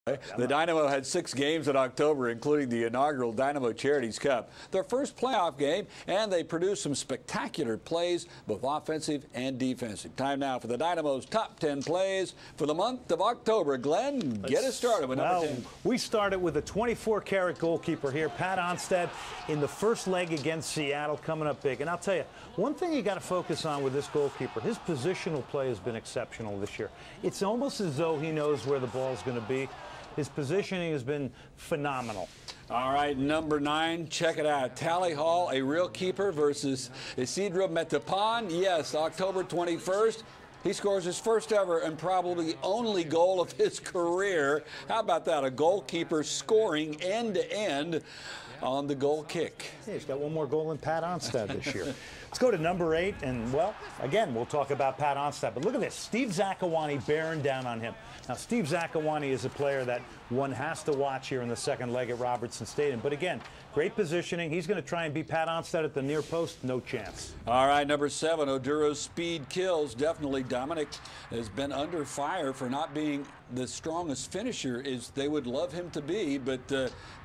The Dynamo had 6 games in October, including the inaugural Dynamo Charities Cup, their first playoff game, and they produced some spectacular plays, both offensive and defensive. Time now for the Dynamo's top 10 plays for the month of October. Glenn, get us started with number 10. We started with a 24-carat goalkeeper here, Pat Onstad, in the first leg against Seattle, coming up big. And I'll tell you, one thing you got to focus on with this goalkeeper, his positional play has been exceptional this year. It's almost as though he knows where the ball's going to be. His positioning has been phenomenal. All right, number 9, check it out. Tally Hall, a real keeper versus Isidro Metapon. Yes, October 21st. He scores his first ever and probably only goal of his career. How about that? A goalkeeper scoring end-to-end on the goal kick. Yeah, he's got one more goal than Pat Onstad this year. Let's go to number 8, and, well, again, we'll talk about Pat Onstad. But look at this, Steve Zakawani bearing down on him. Now, Steve Zakawani is a player that one has to watch here in the second leg at Robertson Stadium. But, again, great positioning. He's going to try and beat Pat Onstad at the near post. No chance. All right, number 7, Oduro's speed kills. Definitely Dominic has been under fire for not being the strongest finisher as they would love him to be. But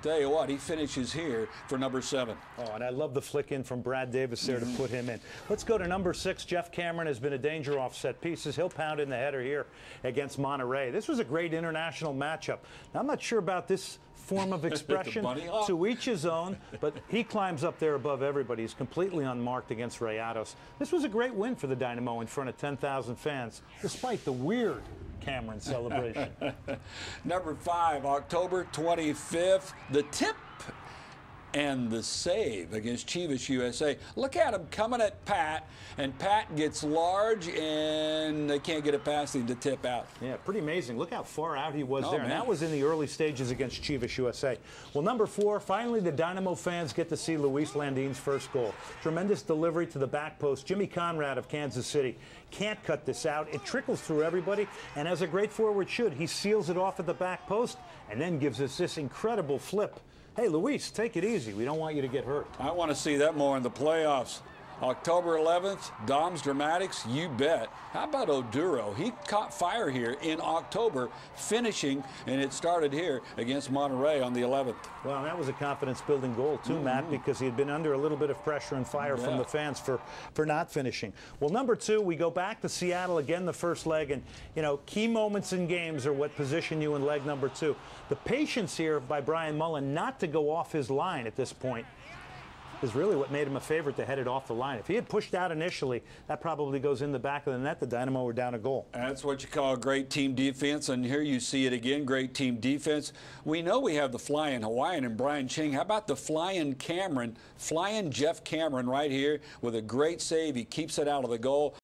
tell you what, he finishes here for number 7. Oh, and I love the flick in from Brad Davis there to put him in. Let's go to number 6. Jeff Cameron has been a danger off set pieces. He'll pound in the header here against Monterey. This was a great international matchup. Now, I'm not sure about this form of expression. To each his own, but he climbs up there above everybody. He's completely unmarked against Rayados. This was a great win for the Dynamo in front of 10,000 fans, despite the weird Cameron celebration. Number 5, October 25th, the tip and the save against Chivas USA. Look at him coming at Pat, and Pat gets large, and they can't get it past him to tip out. Yeah, pretty amazing. Look how far out he was there. Man. And that was in the early stages against Chivas USA. Well, number 4, finally the Dynamo fans get to see Luis Landin's first goal. Tremendous delivery to the back post. Jimmy Conrad of Kansas City can't cut this out. It trickles through everybody, and as a great forward should, he seals it off at the back post and then gives us this incredible flip. Hey, Luis, take it easy. We don't want you to get hurt. I want to see that more in the playoffs. October 11th, Dom's Dramatics, you bet. How about Oduro? He caught fire here in October, finishing, and it started here against Monterey on the 11th. Well, that was a confidence-building goal, too, Matt, because he had been under a little bit of pressure and fire from the fans for not finishing. Well, number 2, we go back to Seattle again the first leg, and, you know, key moments in games are what position you in leg number 2. The patience here by Brian Mullen not to go off his line at this point is really what made him a favorite to head it off the line. If he had pushed out initially, that probably goes in the back of the net. The Dynamo were down a goal. That's what you call great team defense, and here you see it again, great team defense. We know we have the flying Hawaiian and Brian Ching. How about the flying Jeff Cameron right here with a great save. He keeps it out of the goal.